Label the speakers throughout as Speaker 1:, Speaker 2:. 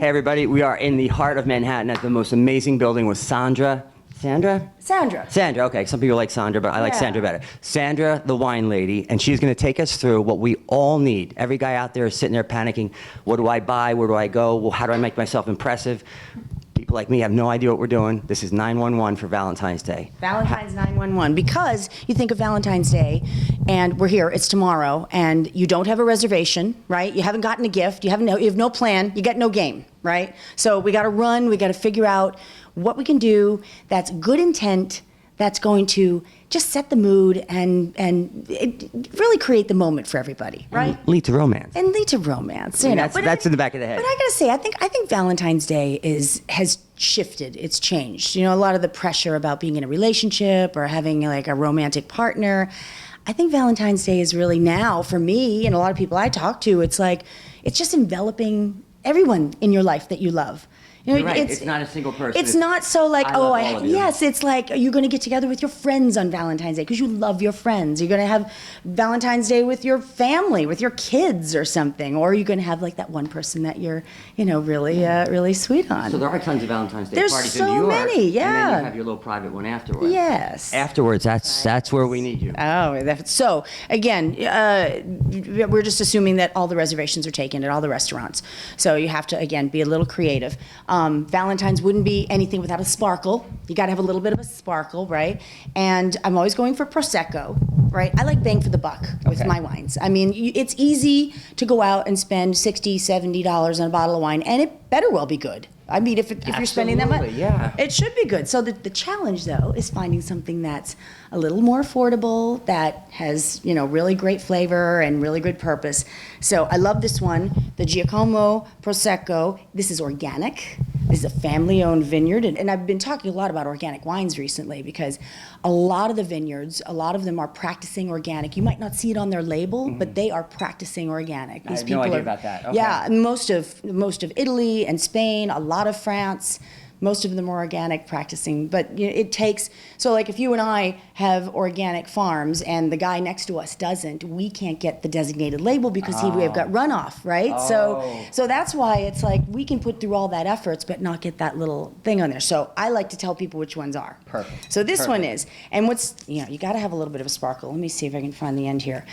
Speaker 1: Hey everybody, we are in the heart of Manhattan at the most amazing building with Sandra. Sandra?
Speaker 2: Sandra.
Speaker 1: Sandra, okay. Some people like Sandra, but I like Sandra better. Sandra, the wine lady, and she's going to take us through what we all need. Every guy out there is sitting there panicking. What do I buy? Where do I go? Well, how do I make myself impressive? People like me have no idea what we're doing. This is 911 for Valentine's Day.
Speaker 2: Valentine's 911, because you think of Valentine's Day, and we're here, it's tomorrow, and you don't have a reservation, right? You haven't gotten a gift, you have no plan, you got no game, right? So we got to run, we got to figure out what we can do that's good intent, that's going to just set the mood and really create the moment for everybody, right?
Speaker 1: And lead to romance.
Speaker 2: And lead to romance, you know.
Speaker 1: That's in the back of the head.
Speaker 2: But I gotta say, I think Valentine's Day has shifted. It's changed. You know, a lot of the pressure about being in a relationship or having like a romantic partner. I think Valentine's Day is really now, for me and a lot of people I talk to, it's like, it's just enveloping everyone in your life that you love. You know,
Speaker 1: You're right. It's not a single person.
Speaker 2: It's not so like,
Speaker 1: yes,
Speaker 2: it's like, are you going to get together with your friends on Valentine's Day because you love your friends? You're going to have Valentine's Day with your family, with your kids or something. Or are you going to have like that one person that you're, you know, really sweet on?
Speaker 1: So there are tons of Valentine's Day
Speaker 2: There's
Speaker 1: parties
Speaker 2: so
Speaker 1: in New York.
Speaker 2: many, yeah.
Speaker 1: And then you have your little private one afterwards.
Speaker 2: Yes.
Speaker 1: Afterwards, that's where we need you.
Speaker 2: So again, we're just assuming that all the reservations are taken at all the restaurants. So you have to, again, be a little creative. Valentine's wouldn't be anything without a sparkle. You got to have a little bit of a sparkle, right? And I'm always going for Prosecco, right? I like bang for the buck with my wines. I mean, it's easy to go out and spend $60, $70 on a bottle of wine, and it better well be good. I mean, if you're spending that much, it should be good. So the challenge, though, is finding something that's a little more affordable, that has, you know, really great flavor and really good purpose. So I love this one, the Giacomo Prosecco. This is organic. This is a family-owned vineyard, and I've been talking a lot about organic wines recently because a lot of the vineyards, a lot of them are practicing organic. You might not see it on their label, but they are practicing organic.
Speaker 1: I have no idea about that. Okay.
Speaker 2: Yeah, most of Italy and Spain, a lot of France. Most of them are organic practicing, but you know, it takes, so like if you and I have organic farms and the guy next to us doesn't, we can't get the designated label because we've got runoff, right? So that's why it's like we can put through all that efforts but not get that little thing on there. So I like to tell people which ones are.
Speaker 1: Perfect.
Speaker 2: So this one is, and what's, you know, you gotta have a little bit of a sparkle. Let me see if I can find the end here.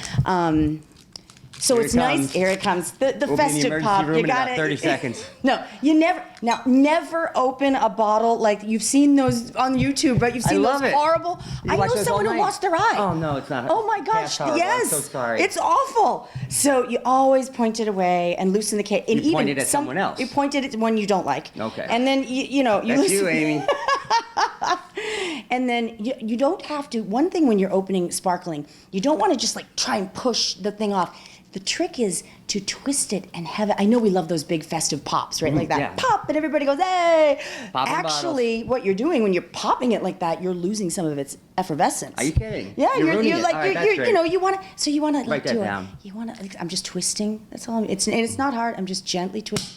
Speaker 2: So
Speaker 1: Here
Speaker 2: it's
Speaker 1: it
Speaker 2: nice.
Speaker 1: comes.
Speaker 2: Here it comes. The
Speaker 1: We'll
Speaker 2: festive
Speaker 1: be in the
Speaker 2: pop.
Speaker 1: emergency room
Speaker 2: You
Speaker 1: in
Speaker 2: got
Speaker 1: about
Speaker 2: it.
Speaker 1: 30 seconds.
Speaker 2: No, you never open a bottle like you've seen those on YouTube, right? You've seen those horrible. I know someone who lost their eye.
Speaker 1: Oh no, it's not.
Speaker 2: Oh my gosh, yes.
Speaker 1: I'm so sorry.
Speaker 2: It's awful. So you always point it away and loosen the case.
Speaker 1: You pointed at someone else.
Speaker 2: You pointed at one you don't like.
Speaker 1: Okay.
Speaker 2: And then you know you
Speaker 1: That's
Speaker 2: listen.
Speaker 1: you, Amy.
Speaker 2: And then you don't have to. One thing when you're opening sparkling, you don't want to just like try and push the thing off. The trick is to twist it and have it. I know we love those big festive pops, right? Like that pop, and everybody goes, hey! Actually, what you're doing when you're popping it like that, you're losing some of its effervescence.
Speaker 1: Are you kidding?
Speaker 2: Yeah, you're like,
Speaker 1: right,
Speaker 2: you know, you want to, so you want to like
Speaker 1: Write that
Speaker 2: do
Speaker 1: down.
Speaker 2: it. You want to, like, I'm just twisting. That's all. It's not hard. I'm just gently twisting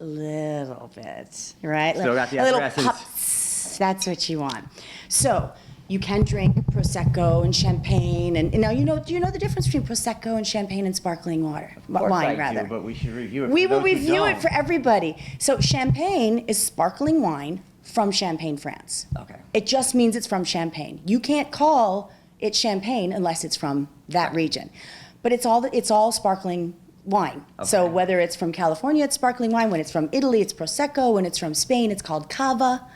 Speaker 2: a little bit, right?
Speaker 1: Still got the
Speaker 2: a little
Speaker 1: effervescence.
Speaker 2: pop. That's what you want. So. You can drink Prosecco and champagne, and now do you know the difference between Prosecco and champagne and sparkling water? Wine, rather.
Speaker 1: Do, but we should review it.
Speaker 2: We will review it for everybody. So champagne is sparkling wine from Champagne, France.
Speaker 1: Okay.
Speaker 2: It just means it's from Champagne. You can't call it champagne unless it's from that region. But it's all sparkling wine. Okay. So whether it's from California, it's sparkling wine. When it's from Italy, it's Prosecco. When it's from Spain, it's called Cava.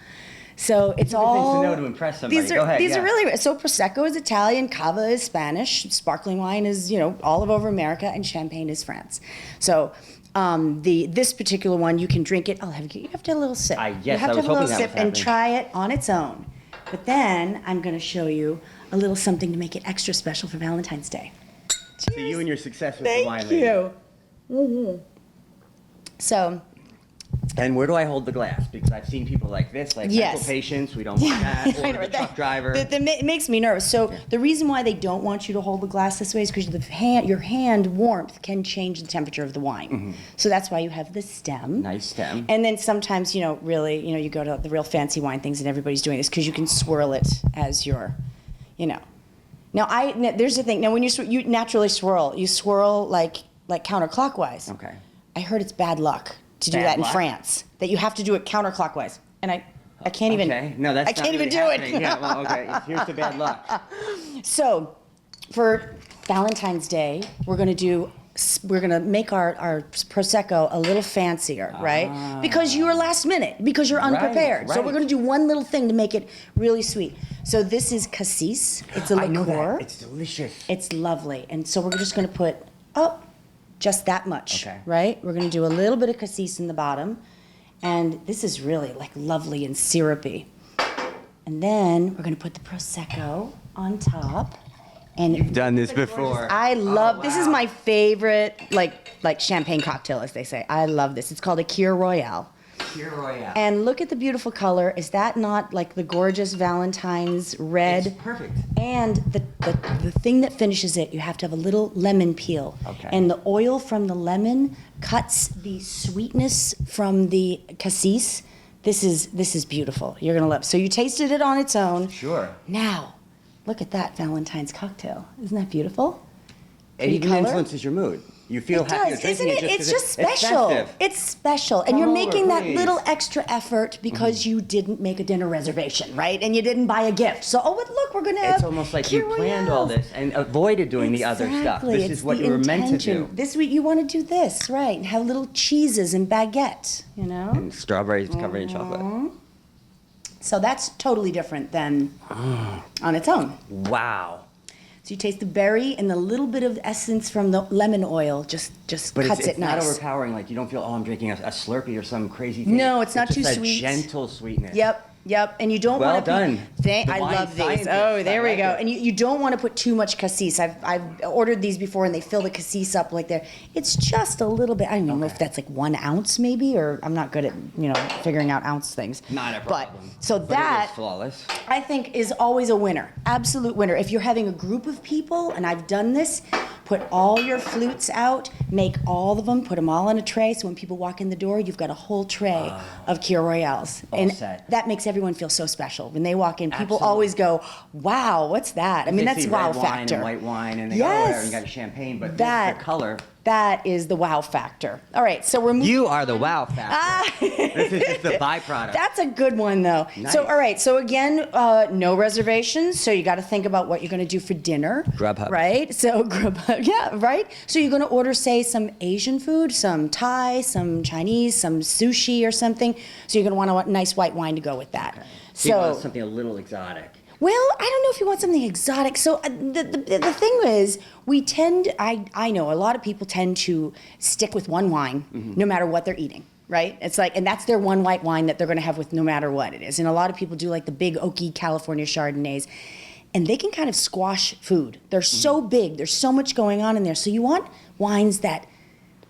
Speaker 2: So it's all
Speaker 1: things to know to impress somebody.
Speaker 2: These are really, so Prosecco is Italian, Cava is Spanish, sparkling wine is, you know, all over America, and champagne is France. So this particular one, you can drink it. You have to have a little sip. You have to have a little sip and try it on its own. But then I'm going to show you a little something to make it extra special for Valentine's Day. Cheers.
Speaker 1: To you and your success with the wine lady.
Speaker 2: Thank you. Mm-hmm. So.
Speaker 1: And where do I hold the glass? Because I've seen people like this, like medical patients, we don't want that, or the truck driver.
Speaker 2: It makes me nervous. So the reason why they don't want you to hold the glass this way is because your hand warmth can change the temperature of the wine. Mm-hmm. So that's why you have the stem.
Speaker 1: Nice stem.
Speaker 2: And then sometimes, you go to the real fancy wine things and everybody's doing this because you can swirl it as your, Now, there's the thing. Now, when you naturally swirl, you swirl like counterclockwise.
Speaker 1: Okay.
Speaker 2: I heard it's bad luck to do
Speaker 1: Bad
Speaker 2: that in
Speaker 1: luck?
Speaker 2: France. That you have to do it counterclockwise. And I can't even.
Speaker 1: Okay. No, that's
Speaker 2: I can't even do it.
Speaker 1: Yeah. Well, okay. Here's the bad luck.
Speaker 2: So, for Valentine's Day, we're gonna make our Prosecco a little fancier, right? Because you were last minute, because you're unprepared. So
Speaker 1: right.
Speaker 2: we're gonna do one little thing to make it really sweet. So this is cassis. It's a liqueur.
Speaker 1: I know that. It's delicious.
Speaker 2: It's lovely. And so we're just gonna put, just that much,
Speaker 1: Okay.
Speaker 2: right? We're gonna do a little bit of cassis in the bottom. And this is really like lovely and syrupy. And then we're gonna put the Prosecco on top. And
Speaker 1: You've done this before.
Speaker 2: I love, this is
Speaker 1: wow.
Speaker 2: my favorite, like champagne cocktail, as they say. I love this. It's called a Kir Royale.
Speaker 1: Kir Royale.
Speaker 2: And look at the beautiful color. Is that not like the gorgeous Valentine's red?
Speaker 1: It's perfect.
Speaker 2: And the thing that finishes it, you have to have a little lemon peel.
Speaker 1: Okay.
Speaker 2: And the oil from the lemon cuts the sweetness from the cassis. This is beautiful. You're gonna love it. So you tasted it on its own.
Speaker 1: Sure.
Speaker 2: Now, look at that Valentine's cocktail. Isn't that beautiful?
Speaker 1: It
Speaker 2: Pretty
Speaker 1: even
Speaker 2: color.
Speaker 1: influences your mood. You feel
Speaker 2: It
Speaker 1: happier
Speaker 2: does,
Speaker 1: drinking
Speaker 2: isn't it?
Speaker 1: it.
Speaker 2: It's just
Speaker 1: It's
Speaker 2: special.
Speaker 1: festive.
Speaker 2: It's special. And
Speaker 1: Come
Speaker 2: you're
Speaker 1: over,
Speaker 2: making that
Speaker 1: please.
Speaker 2: little extra effort because you didn't make a dinner reservation, right? And you didn't buy a gift. So, but look, we're going to have
Speaker 1: It's almost like
Speaker 2: Kir
Speaker 1: you planned all
Speaker 2: Royale.
Speaker 1: this and avoided doing the other stuff.
Speaker 2: Exactly.
Speaker 1: This
Speaker 2: It's
Speaker 1: is what
Speaker 2: the
Speaker 1: you were meant to
Speaker 2: intention.
Speaker 1: do.
Speaker 2: This week you want to do this, right? And have little cheeses and baguette, you know?
Speaker 1: And strawberries covered in chocolate.
Speaker 2: So that's totally different than on its own.
Speaker 1: Wow.
Speaker 2: So you taste the berry and the little bit of essence from the lemon oil just
Speaker 1: But
Speaker 2: cuts
Speaker 1: it's
Speaker 2: it
Speaker 1: not
Speaker 2: nice.
Speaker 1: overpowering. Like you don't feel, oh, I'm drinking a Slurpee or some crazy thing.
Speaker 2: No, it's not
Speaker 1: just
Speaker 2: too
Speaker 1: a
Speaker 2: sweet.
Speaker 1: gentle sweetness.
Speaker 2: Yep. And you don't
Speaker 1: Well
Speaker 2: want to.
Speaker 1: done. The
Speaker 2: I
Speaker 1: wine
Speaker 2: love these.
Speaker 1: scientist.
Speaker 2: Oh, there
Speaker 1: I
Speaker 2: we
Speaker 1: like
Speaker 2: go.
Speaker 1: it.
Speaker 2: And you don't want to put too much cassis. I've ordered these before, and they fill the cassis up like they're. It's just a little bit. I don't even know if that's like 1 ounce, maybe, or I'm not good at figuring out ounce things.
Speaker 1: Not a problem.
Speaker 2: But so
Speaker 1: But
Speaker 2: that
Speaker 1: it is flawless.
Speaker 2: I think is always a winner. Absolute winner. If you're having a group of people, and I've done this, put all your flutes out, make all of them, put them all on a tray, so when people walk in the door, you've got a whole tray of Kir Royales. And
Speaker 1: set.
Speaker 2: that makes everyone feel so special. When they walk in, people
Speaker 1: Absolutely.
Speaker 2: always go, wow, what's that? I mean,
Speaker 1: They
Speaker 2: that's
Speaker 1: see
Speaker 2: wow
Speaker 1: red wine
Speaker 2: factor.
Speaker 1: and white wine, and they go, oh,
Speaker 2: Yes.
Speaker 1: whatever, you got a champagne, but
Speaker 2: That-
Speaker 1: the color.
Speaker 2: That is the wow factor. All right, so we're moving.
Speaker 1: You are the wow factor. This is just the byproduct.
Speaker 2: That's a good one, though.
Speaker 1: Nice.
Speaker 2: So, all right. So again, no reservations. So you got to think about what you're going to do for dinner.
Speaker 1: Grubhub.
Speaker 2: Right. So Grubhub. Yeah. Right. So you're going to order, say, some Asian food, some Thai, some Chinese, some sushi or something. So you're going to want a nice white wine to go with that.
Speaker 1: So you want something a little exotic.
Speaker 2: Well, I don't know if you want something exotic. So the thing is, we tend, I know a lot of people tend to stick with one wine no matter what they're eating, right? It's like, and that's their one white wine that they're going to have with no matter what it is. And a lot of people do like the big oaky California Chardonnays. And they can kind of squash food. They're so big. There's so much going on in there. So you want wines that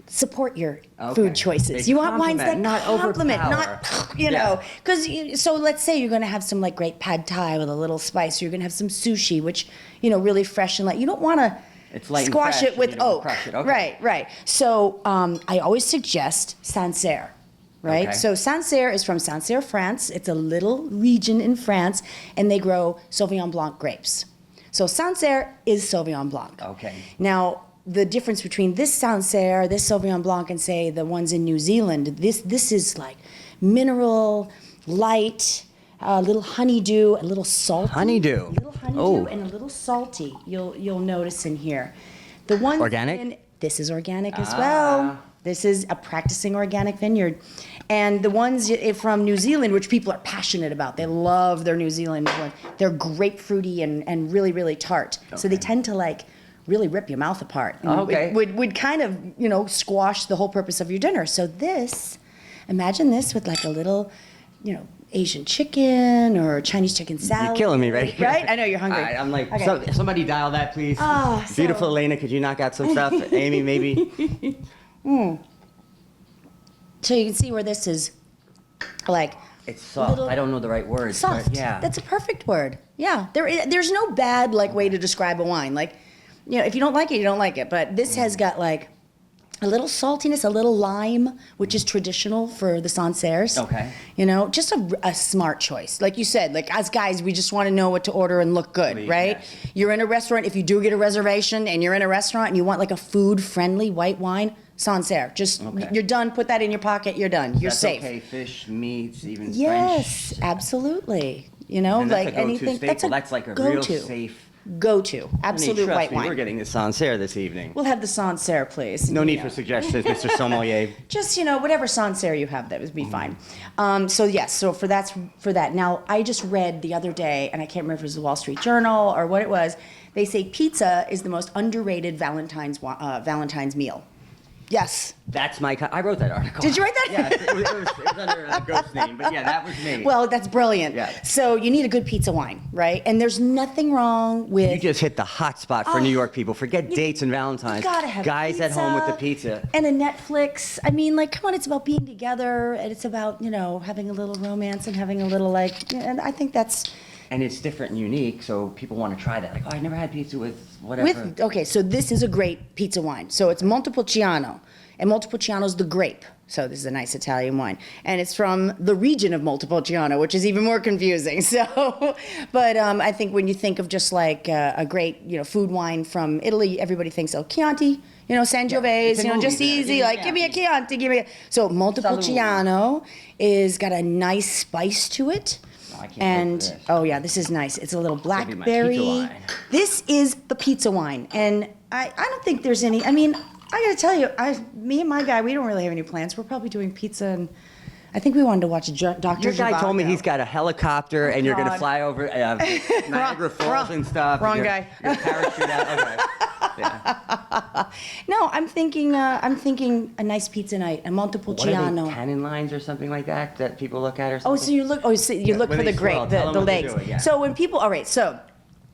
Speaker 2: support your food choices.
Speaker 1: They
Speaker 2: You want wines that
Speaker 1: complement, not
Speaker 2: complement,
Speaker 1: overpower.
Speaker 2: not, know, because, so let's say you're going to have some like great pad thai with a little spice, or you're going to have some sushi, which, really fresh and light. You don't want to
Speaker 1: It's light and
Speaker 2: squash
Speaker 1: fresh,
Speaker 2: it with
Speaker 1: you don't
Speaker 2: oak.
Speaker 1: crush it. Okay.
Speaker 2: Right. So I always suggest Sancerre. Right?
Speaker 1: Okay.
Speaker 2: So Sancerre is from Sancerre, France. It's a little region in France, and they grow Sauvignon Blanc grapes. So Sancerre is Sauvignon Blanc.
Speaker 1: Okay.
Speaker 2: Now, the difference between this Sancerre, this Sauvignon Blanc, and say the ones in New Zealand, this is like mineral, light, a little honeydew, a little salty.
Speaker 1: Honeydew.
Speaker 2: A little honeydew
Speaker 1: Oh.
Speaker 2: and a little salty. You'll notice in here. The ones
Speaker 1: Organic?
Speaker 2: this is organic as well. This is a practicing organic vineyard. And the ones from New Zealand, which people are passionate about, they love their New Zealand one. They're grapefruity and really, really tart. So they tend to like really rip your mouth apart. And
Speaker 1: Okay.
Speaker 2: would kind of, squash the whole purpose of your dinner. So imagine this with like a little, Asian chicken or Chinese chicken salad.
Speaker 1: You're killing me right here.
Speaker 2: Right? I know you're hungry.
Speaker 1: I'm like,
Speaker 2: Okay.
Speaker 1: somebody dial that, please.
Speaker 2: Oh, so-
Speaker 1: Beautiful Elena, could you knock out some stuff? Amy, maybe.
Speaker 2: So you can see where this is like
Speaker 1: It's soft.
Speaker 2: Little-
Speaker 1: I don't know the right words.
Speaker 2: soft.
Speaker 1: But yeah.
Speaker 2: That's a perfect word. Yeah. There's no bad way to describe a wine. Like, if you don't like it, you don't like it. But this has got like a little saltiness, a little lime, which is traditional for the Sancerres.
Speaker 1: Okay.
Speaker 2: Just a smart choice. Like you said, like as guys, we just want to know what to order and look good, right?
Speaker 1: Yes.
Speaker 2: You're in a restaurant, if you do get a reservation and you're in a restaurant and you want like a food-friendly white wine, Sancerre. Just,
Speaker 1: Okay.
Speaker 2: you're done, put that in your pocket, you're done. You're
Speaker 1: That's
Speaker 2: safe.
Speaker 1: okay, fish, meats, even
Speaker 2: Yes,
Speaker 1: French.
Speaker 2: absolutely. You know,
Speaker 1: And that's
Speaker 2: like
Speaker 1: a go-to
Speaker 2: anything.
Speaker 1: staple. That's like a real
Speaker 2: go-to.
Speaker 1: safe.
Speaker 2: Go-to.
Speaker 1: Honey,
Speaker 2: Absolute
Speaker 1: trust
Speaker 2: white
Speaker 1: me,
Speaker 2: wine.
Speaker 1: we're getting the Sancerre this evening.
Speaker 2: We'll have the Sancerre, please.
Speaker 1: No need
Speaker 2: Yeah.
Speaker 1: for suggestions, Mr. Sommelier.
Speaker 2: Just, whatever Sancerre you have, that would be fine. So yes, so for that. Now, I just read the other day, and I can't remember if it was the Wall Street Journal or what it was. They say pizza is the most underrated Valentine's meal. Yes.
Speaker 1: That's I wrote that article.
Speaker 2: Did you write that?
Speaker 1: Yeah, it was under a ghost name, but yeah, that was me.
Speaker 2: Well, that's brilliant.
Speaker 1: Yeah.
Speaker 2: So you need a good pizza wine, right? And there's nothing wrong with...
Speaker 1: You just hit the hot spot for
Speaker 2: Oh,
Speaker 1: New York people. Forget dates and Valentine's.
Speaker 2: You gotta have
Speaker 1: Guys at home with the pizza.
Speaker 2: and a Netflix. I mean, like, come on, it's about being together, and it's about having a little romance and having a little and I think that's
Speaker 1: And it's different and unique, so people want to try that. Like, oh, I never had pizza with whatever.
Speaker 2: okay. So this is a great pizza wine. So it's Montepulciano, and Montepulciano's the grape. So this is a nice Italian wine, and it's from the region of Montepulciano, which is even more confusing. So, but I think when you think of just like a great food wine from Italy, everybody thinks El Chianti, Sangiovese,
Speaker 1: it's a movie
Speaker 2: just
Speaker 1: there.
Speaker 2: easy, like give me a Chianti, give me a. So Montepulciano is got a nice spice to it.
Speaker 1: I can't
Speaker 2: And
Speaker 1: wait for this.
Speaker 2: oh yeah, this is nice. It's a little
Speaker 1: be my pizza
Speaker 2: blackberry.
Speaker 1: wine.
Speaker 2: This is the pizza wine, and I don't think there's any. I mean, I gotta tell you, me and my guy, we don't really have any plans. We're probably doing pizza, and I think we wanted to watch Dr.
Speaker 1: Your guy told me
Speaker 2: Zhivago.
Speaker 1: he's got a helicopter and you're going to
Speaker 2: God.
Speaker 1: fly over Niagara Falls and stuff.
Speaker 2: wrong
Speaker 1: You're
Speaker 2: guy.
Speaker 1: gonna parachute out. Okay. Yeah.
Speaker 2: No, I'm thinking a nice pizza night, a
Speaker 1: What are they,
Speaker 2: Montepulciano.
Speaker 1: tannin lines or something like that people look at or something?
Speaker 2: Oh, so you look. Oh, so you look
Speaker 1: when
Speaker 2: for the
Speaker 1: they swirl,
Speaker 2: grape,
Speaker 1: tell them
Speaker 2: the
Speaker 1: what they're
Speaker 2: legs.
Speaker 1: doing, yeah.
Speaker 2: So when people, all right, so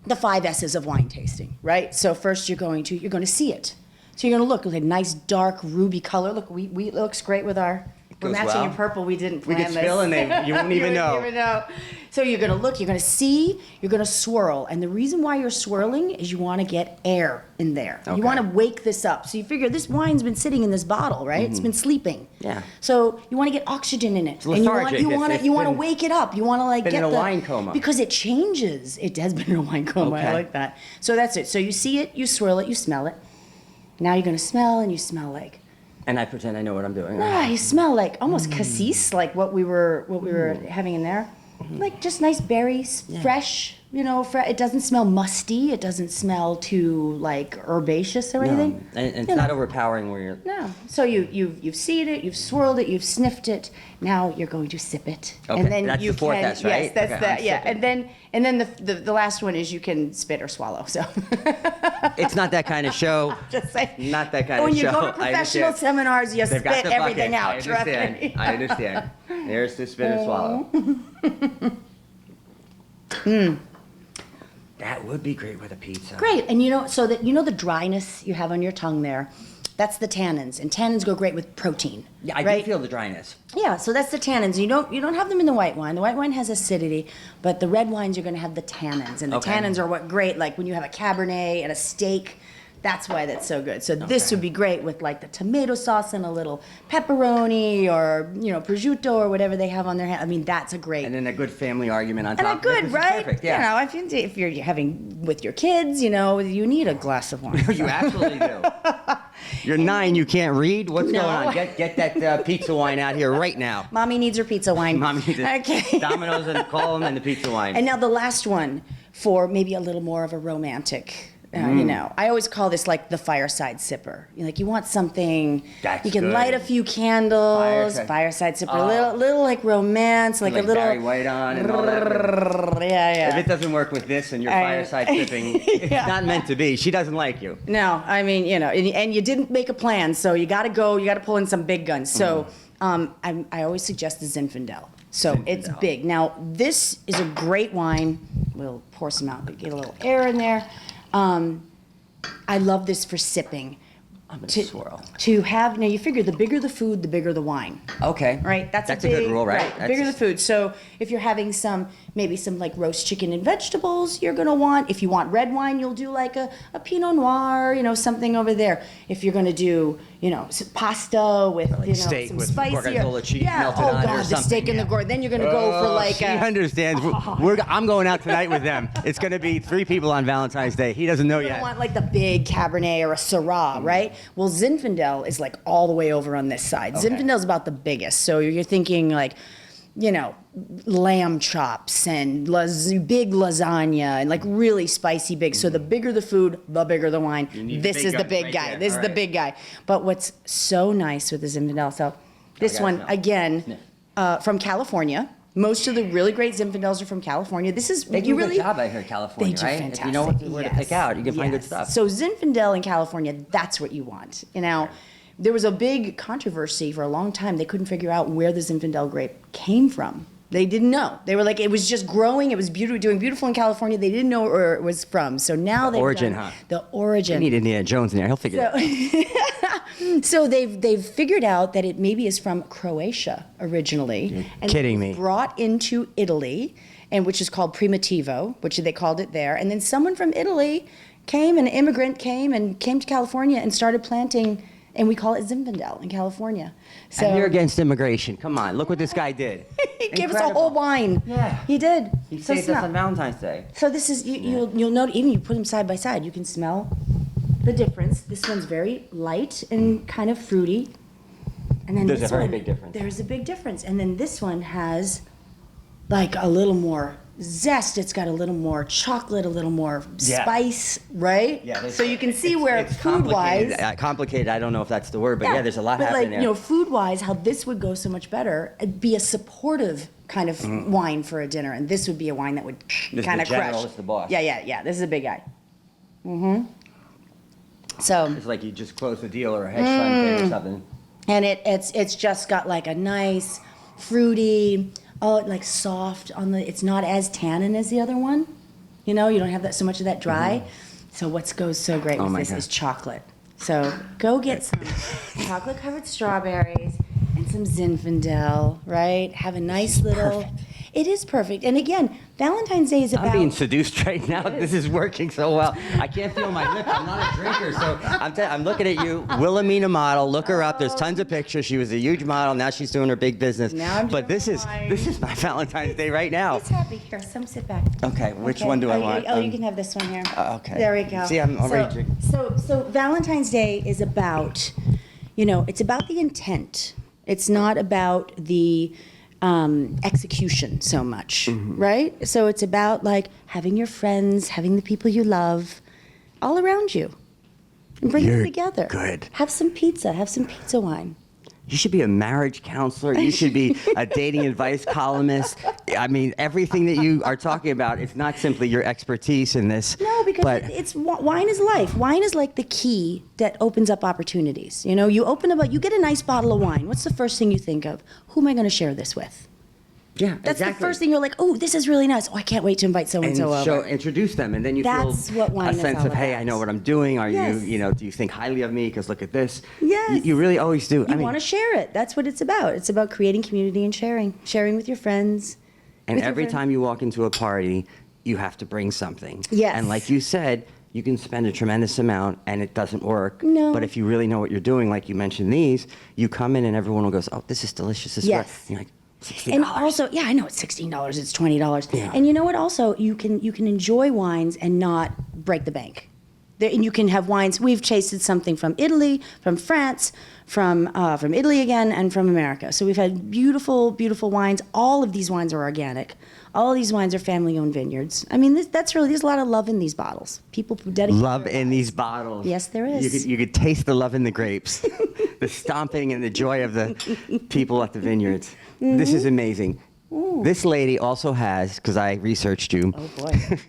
Speaker 2: the 5 S's of wine tasting, right? So first you're going to see it. So you're going to look at a nice dark ruby color. Look, we it looks great with our. We're
Speaker 1: Goes
Speaker 2: matching
Speaker 1: well.
Speaker 2: in purple. We didn't
Speaker 1: We
Speaker 2: plan
Speaker 1: could
Speaker 2: this.
Speaker 1: spill and you won't even know.
Speaker 2: Even know. So you're going to look, you're going to see, you're going to swirl. And the reason why you're swirling is you want to get air in there.
Speaker 1: Okay.
Speaker 2: You want to wake this up. So you figure this wine's been sitting in this bottle, right? It's been sleeping.
Speaker 1: Yeah.
Speaker 2: So you want to get oxygen in it.
Speaker 1: It's
Speaker 2: And
Speaker 1: lethargic.
Speaker 2: you want
Speaker 1: It's
Speaker 2: to
Speaker 1: been-
Speaker 2: wake it up. You want to like
Speaker 1: been
Speaker 2: get
Speaker 1: in a
Speaker 2: the
Speaker 1: wine coma.
Speaker 2: because it changes. It has been in a wine coma.
Speaker 1: Okay.
Speaker 2: I like that. So that's it. So you see it, you swirl it, you smell it. Now you're going to smell, and you smell like
Speaker 1: And I pretend I know what I'm doing.
Speaker 2: you smell like almost cassis, like what we were having in there. Like just nice berries, fresh, it doesn't smell musty. It doesn't smell too like herbaceous or anything.
Speaker 1: And it's
Speaker 2: You
Speaker 1: not
Speaker 2: know.
Speaker 1: overpowering where you're...
Speaker 2: No. So you've seen it, you've swirled it, you've sniffed it. Now you're going to sip it.
Speaker 1: Okay,
Speaker 2: And then
Speaker 1: that's
Speaker 2: you
Speaker 1: the fourth
Speaker 2: can,
Speaker 1: S, right?
Speaker 2: Yes, that's
Speaker 1: Okay,
Speaker 2: that.
Speaker 1: I'm
Speaker 2: Yeah.
Speaker 1: sipping.
Speaker 2: And then the last one is you can spit or swallow. So
Speaker 1: It's not that kind of show.
Speaker 2: just say
Speaker 1: Not that kind of
Speaker 2: when you
Speaker 1: show.
Speaker 2: go to
Speaker 1: I
Speaker 2: professional
Speaker 1: understand.
Speaker 2: seminars, you
Speaker 1: They've got
Speaker 2: spit
Speaker 1: the bucket.
Speaker 2: everything out.
Speaker 1: I
Speaker 2: Trust
Speaker 1: understand.
Speaker 2: me.
Speaker 1: I understand. There's the spit or swallow. That would be great with a pizza.
Speaker 2: Great, and so that the dryness you have on your tongue there, that's the tannins, and tannins go great with protein.
Speaker 1: Yeah, I
Speaker 2: right?
Speaker 1: do feel the dryness.
Speaker 2: Yeah, so that's the tannins. You don't have them in the white wine. The white wine has acidity, but the red wines you're going to have the tannins, and the
Speaker 1: Okay.
Speaker 2: tannins are what great. Like when you have a Cabernet and a steak, that's why that's so good. So this would be great with like the tomato sauce and a little pepperoni or prosciutto or whatever they have on their hand. I mean, that's a great.
Speaker 1: And then a good family argument on
Speaker 2: And
Speaker 1: top.
Speaker 2: a good,
Speaker 1: This is
Speaker 2: right?
Speaker 1: Perfect, yeah.
Speaker 2: If you're having with your kids, you need a glass of wine.
Speaker 1: You absolutely do. You're 9, you can't read? What's
Speaker 2: No.
Speaker 1: going on? Get that pizza wine out here right now.
Speaker 2: Mommy needs her pizza wine.
Speaker 1: Mommy needs it.
Speaker 2: Okay.
Speaker 1: Domino's and call them and the pizza wine.
Speaker 2: And now the last one for maybe a little more of a romantic. I always call this like the fireside sipper. You want something.
Speaker 1: That's
Speaker 2: you can
Speaker 1: good.
Speaker 2: light a few candles. Fireside sipper, a little like romance, like a little.
Speaker 1: Barry White on and all that.
Speaker 2: Yeah.
Speaker 1: If it doesn't work with this and your fireside sipping, it's not meant to be. She doesn't like you.
Speaker 2: No, I mean, and you didn't make a plan, so you got to go. You got to pull in some big guns. So I always suggest the Zinfandel. So it's
Speaker 1: Zinfandel.
Speaker 2: big. Now this is a great wine. We'll pour some out, but get a little air in there. I love this for sipping.
Speaker 1: I'm going to swirl.
Speaker 2: To have, now you figure the bigger the food, the bigger the wine.
Speaker 1: Okay.
Speaker 2: Right? That's
Speaker 1: a
Speaker 2: big,
Speaker 1: good rule, right?
Speaker 2: The bigger the food. So if you're having maybe some like roast chicken and vegetables, you're going to want, if you want red wine, you'll do like a Pinot Noir, something over there. If you're going to do, pasta with
Speaker 1: steak
Speaker 2: some
Speaker 1: with
Speaker 2: spicier.
Speaker 1: gorgonzola cheese melted
Speaker 2: oh
Speaker 1: on it or
Speaker 2: god, the
Speaker 1: something,
Speaker 2: steak and the
Speaker 1: yeah.
Speaker 2: gourd. Then you're gonna go for like
Speaker 1: She
Speaker 2: a.
Speaker 1: understands. I'm going out tonight with them. It's going to be 3 people on Valentine's Day. He doesn't know
Speaker 2: You
Speaker 1: yet.
Speaker 2: don't want like the big Cabernet or a Syrah, right? Well, Zinfandel is like all the way over on this side.
Speaker 1: Okay.
Speaker 2: Zinfandel's about the biggest. So you're thinking like, lamb chops and big lasagna and like really spicy big. So the bigger the food, the bigger the wine. This is the big guy. This is the big guy. But what's so nice with the Zinfandel, so this one, again, from California. Most of the really great Zinfandels are from California. This is
Speaker 1: They do a good job, I heard, California,
Speaker 2: they do
Speaker 1: right?
Speaker 2: fantastic.
Speaker 1: If you know where to pick out, you can find good
Speaker 2: Yes.
Speaker 1: stuff.
Speaker 2: So Zinfandel in California, that's what you want. There was a big controversy for a long time. They couldn't figure out where the Zinfandel grape came from. They didn't know. They were like, it was just growing. It was doing beautiful in California. They didn't know where it was from. So now they've
Speaker 1: origin,
Speaker 2: done
Speaker 1: huh?
Speaker 2: the origin.
Speaker 1: We need Indiana Jones in there. He'll figure it out.
Speaker 2: So they've figured out that it maybe is from Croatia originally.
Speaker 1: You're kidding
Speaker 2: it was
Speaker 1: me.
Speaker 2: brought into Italy, and which is called Primitivo, which they called it there. And then someone from Italy an immigrant came to California and started planting, and we call it Zinfandel in California. So
Speaker 1: And you're against immigration. Come on, look what this guy did.
Speaker 2: he gave us a
Speaker 1: Incredible.
Speaker 2: whole wine.
Speaker 1: Yeah.
Speaker 2: He did.
Speaker 1: He
Speaker 2: So
Speaker 1: saved us
Speaker 2: smell.
Speaker 1: on Valentine's Day.
Speaker 2: So this is you'll note, even you put them side by side, you can smell the difference. This one's very light and kind of fruity, and then
Speaker 1: There's
Speaker 2: this
Speaker 1: a very
Speaker 2: one,
Speaker 1: big difference.
Speaker 2: There's a big difference, and then this one has like a little more zest. It's got a little more chocolate, a little more
Speaker 1: Yeah.
Speaker 2: spice, right?
Speaker 1: Yeah,
Speaker 2: So you can see where
Speaker 1: it's
Speaker 2: food wise.
Speaker 1: complicated. I don't know if that's the word, but yeah, there's a lot happening there.
Speaker 2: Food wise, how this would go so much better. It'd be a supportive kind of wine for a dinner, and this would be a wine that would
Speaker 1: This is
Speaker 2: kind
Speaker 1: the
Speaker 2: of crush.
Speaker 1: general, this is the boss.
Speaker 2: Yeah. This is a big guy. So,
Speaker 1: It's like you just closed a deal or a hedge fund thing or something.
Speaker 2: and it's just got like a nice fruity, like soft on the. It's not as tannin as the other one. You don't have that so much of that dry. So what goes so great with
Speaker 1: my
Speaker 2: this
Speaker 1: God.
Speaker 2: is chocolate. So go get some chocolate covered strawberries and some Zinfandel, right? Have a nice little.
Speaker 1: perfect.
Speaker 2: It is perfect. And again, Valentine's Day is about.
Speaker 1: I'm being seduced right now. This is working so well. I can't feel my lips. I'm not a drinker, so I'm looking at you. Wilhelmina model. Look her up. There's tons of pictures. She was a huge model. Now she's doing her big business.
Speaker 2: Now I'm
Speaker 1: but
Speaker 2: doing
Speaker 1: this is
Speaker 2: wine.
Speaker 1: my Valentine's Day right now.
Speaker 2: He's happy. Here, sit back.
Speaker 1: Okay, which
Speaker 2: Okay.
Speaker 1: one do I want?
Speaker 2: You can have this one here.
Speaker 1: Okay.
Speaker 2: There we go.
Speaker 1: See, I'm already drinking.
Speaker 2: So Valentine's Day is about, it's about the intent. It's not about the execution so much, right? So it's about like having your friends, having the people you love all around you, and bring them
Speaker 1: You're
Speaker 2: together.
Speaker 1: good.
Speaker 2: Have some pizza wine.
Speaker 1: You should be a marriage counselor. You should be a dating advice columnist. I mean, everything that you are talking about, it's not simply your expertise in this.
Speaker 2: No, because
Speaker 1: but
Speaker 2: wine is life. Wine is like the key that opens up opportunities. You get a nice bottle of wine. What's the first thing you think of? Who am I going to share this with?
Speaker 1: yeah,
Speaker 2: That's
Speaker 1: exactly.
Speaker 2: the first thing you're like, oh, this is really nice. Oh, I can't wait to invite so and so over.
Speaker 1: Introduce them, and then you
Speaker 2: That's
Speaker 1: feel
Speaker 2: what wine
Speaker 1: a
Speaker 2: is
Speaker 1: sense
Speaker 2: all
Speaker 1: of, hey,
Speaker 2: about.
Speaker 1: I know what I'm doing. Are
Speaker 2: Yes.
Speaker 1: do you think highly of me? Because look at this.
Speaker 2: Yes.
Speaker 1: You really always do.
Speaker 2: You want to share it. That's what it's about. It's about creating community and sharing with your friends.
Speaker 1: And
Speaker 2: with your
Speaker 1: every
Speaker 2: friends.
Speaker 1: time you walk into a party, you have to bring something.
Speaker 2: Yes.
Speaker 1: And like you said, you can spend a tremendous amount and it doesn't work.
Speaker 2: No.
Speaker 1: But if you really know what you're doing, like you mentioned these, you come in and everyone will go, oh, this is delicious. This is
Speaker 2: Yes.
Speaker 1: great. And you're like, $16.
Speaker 2: And also, I know it's $16, it's $20.
Speaker 1: Yeah.
Speaker 2: And you know what? Also, you can enjoy wines and not break the bank. And you can have wines. We've tasted something from Italy, from France, from Italy again, and from America. So we've had beautiful, beautiful wines. All of these wines are organic. All of these wines are family-owned vineyards. I mean, there's a lot of love in these bottles. People dedicate
Speaker 1: Love
Speaker 2: their
Speaker 1: in
Speaker 2: lives.
Speaker 1: these bottles.
Speaker 2: Yes, there is.
Speaker 1: You could taste the love in the grapes, the stomping and the joy of the people at the vineyards. This is amazing. This lady also has, because I researched you,
Speaker 2: Oh boy,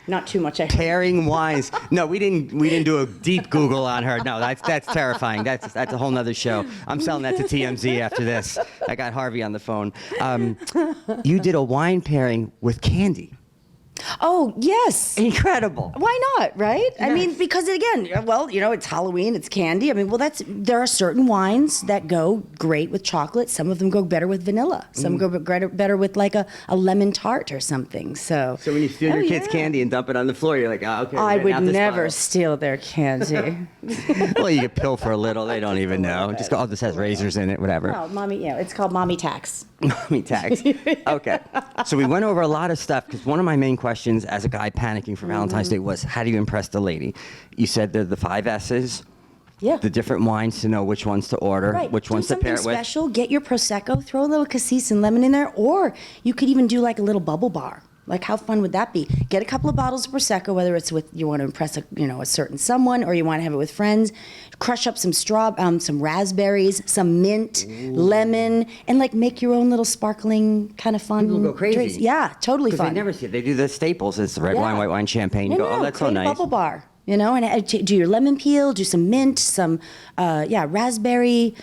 Speaker 2: not too much.
Speaker 1: pairing wines. No, we didn't do a deep Google on her. No, that's terrifying. That's a whole nother show. I'm selling that to TMZ after this. I got Harvey on the phone. You did a wine pairing with candy.
Speaker 2: Oh, yes.
Speaker 1: Incredible.
Speaker 2: Why not, right? I mean,
Speaker 1: Yes.
Speaker 2: because again, well, it's Halloween, it's candy. I mean, well, there are certain wines that go great with chocolate. Some of them go better with vanilla. Some go better with like a lemon tart or something. So
Speaker 1: So when you steal your kid's
Speaker 2: yeah.
Speaker 1: candy and dump it on the floor, you're like, oh, okay.
Speaker 2: I
Speaker 1: we're getting
Speaker 2: would
Speaker 1: out this
Speaker 2: never
Speaker 1: bottle.
Speaker 2: steal their candy.
Speaker 1: Well, you can pill for a little. They don't even know. Just go, oh, this has razors in it, whatever.
Speaker 2: Oh, mommy, it's called mommy tax.
Speaker 1: Mommy tax. Okay. So we went over a lot of stuff because one of my main questions as a guy panicking for Valentine's Day was, how do you impress the lady? You said they're the 5 S's.
Speaker 2: Yeah.
Speaker 1: The different wines to know which ones to order,
Speaker 2: Right.
Speaker 1: which
Speaker 2: Do
Speaker 1: ones to pair it
Speaker 2: something
Speaker 1: with.
Speaker 2: special. Get your Prosecco. Throw a little cassis and lemon in there. Or you could even do like a little bubble bar. Like, how fun would that be? Get a couple of bottles of Prosecco, whether it's with, you want to impress a certain someone, or you want to have it with friends. Crush up some some raspberries, some mint, lemon, and like make your own little sparkling kind of fun
Speaker 1: People go crazy.
Speaker 2: drinks. Yeah, totally
Speaker 1: Because
Speaker 2: fun.
Speaker 1: they never see it. They do the staples. It's red wine,
Speaker 2: Yeah.
Speaker 1: white wine, champagne. You go, oh, that's so
Speaker 2: create a
Speaker 1: nice.
Speaker 2: bubble bar. And do your lemon peel, do some mint, some raspberry,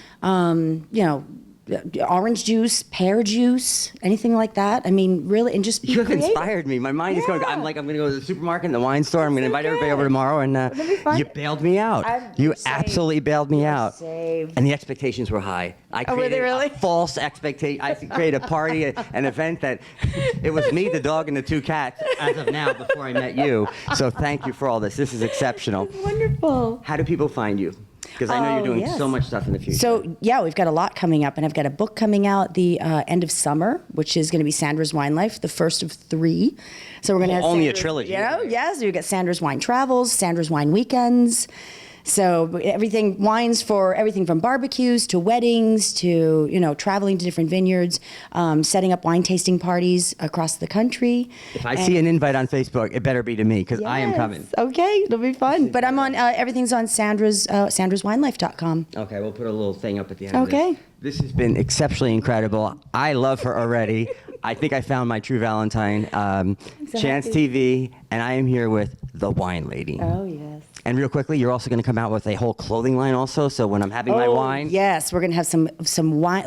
Speaker 2: orange juice, pear juice, anything like that. I mean, really, and just be
Speaker 1: You have
Speaker 2: creative.
Speaker 1: inspired me. My mind is going.
Speaker 2: Yeah.
Speaker 1: I'm going to go to the supermarket and the wine store. I'm going to invite
Speaker 2: okay.
Speaker 1: everybody over tomorrow, and
Speaker 2: be fun.
Speaker 1: you bailed me out. You
Speaker 2: you're saved.
Speaker 1: absolutely bailed me out.
Speaker 2: saved.
Speaker 1: And the expectations were high. I
Speaker 2: Oh, were they
Speaker 1: created
Speaker 2: really?
Speaker 1: a false expectation. I created a party, an event that it was me, the dog, and the 2 cats as of now before I met you. So thank you for all this. This is exceptional.
Speaker 2: Wonderful.
Speaker 1: How do people find you? Because I know
Speaker 2: Oh,
Speaker 1: you're doing
Speaker 2: yes.
Speaker 1: so much stuff in the future.
Speaker 2: So, we've got a lot coming up, and I've got a book coming out the end of summer, which is going to be Sandra's Wine Life, the first of 3. So we're going to have
Speaker 1: only a
Speaker 2: Sandra's-
Speaker 1: trilogy.
Speaker 2: Yes, we've got Sandra's Wine Travels, Sandra's Wine Weekends. So wines for everything from barbecues to weddings to, traveling to different vineyards, setting up wine tasting parties across the country.
Speaker 1: if I see an invite on Facebook, it better be to me because I am
Speaker 2: Yes.
Speaker 1: coming.
Speaker 2: Okay, it'll be fun. But I'm on, everything's on sandraswinelife.com.
Speaker 1: Okay, we'll put a little thing up at the end of
Speaker 2: Okay.
Speaker 1: this. This has been exceptionally incredible. I love her already. I think I found my true Valentine.
Speaker 2: so
Speaker 1: Chance
Speaker 2: happy.
Speaker 1: TV, and I am here with the Wine Lady.
Speaker 2: Oh, yes.
Speaker 1: And real quickly, you're also going to come out with a whole clothing line also, so when I'm having my wine...
Speaker 2: Yes, we're going to have some wine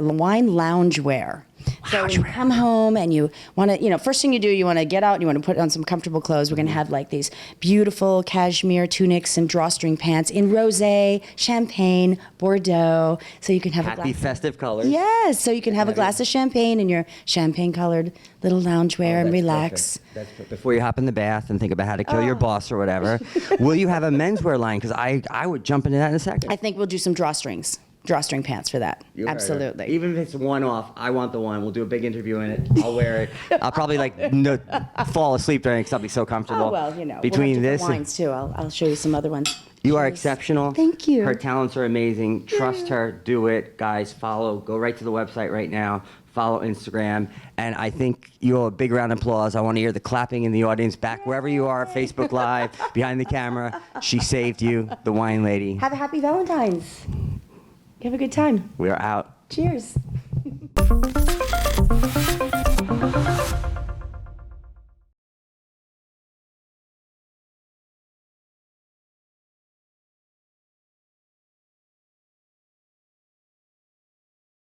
Speaker 2: loungewear. So when you come home and you want to, first thing you do, you want to get out and you want to put on some comfortable clothes. We're going to have like these beautiful cashmere tunics and drawstring pants in rosé, champagne, Bordeaux. So you can have a
Speaker 1: Happy
Speaker 2: glass.
Speaker 1: festive colors.
Speaker 2: Yes, so you can have a glass of champagne in your champagne-colored little loungewear and
Speaker 1: That's
Speaker 2: relax.
Speaker 1: perfect. That's perfect. Before you hop in the bath and think about how to kill your boss or whatever, will you have a menswear line? Because I would jump into that in a second.
Speaker 2: I think we'll do some drawstring pants for that.
Speaker 1: You heard her.
Speaker 2: Absolutely.
Speaker 1: Even if it's one off, I want the one. We'll do a big interview in it. I'll wear it. I'll probably fall asleep during it because I'll be so comfortable.
Speaker 2: Oh, well,
Speaker 1: Between
Speaker 2: we'll have
Speaker 1: this,
Speaker 2: different wines too. I'll show you some other ones.
Speaker 1: you are
Speaker 2: Cheers.
Speaker 1: exceptional.
Speaker 2: Thank you.
Speaker 1: Her talents are amazing. Trust her. Do it, guys. Follow. Go right to the website right now. Follow Instagram. And I think you owe a big round of applause. I want to hear the clapping in the audience back wherever you are, Facebook Live, behind the camera. She saved you, the Wine Lady.
Speaker 2: Have a happy Valentine's. You have a good time.
Speaker 1: We are out.
Speaker 2: Cheers.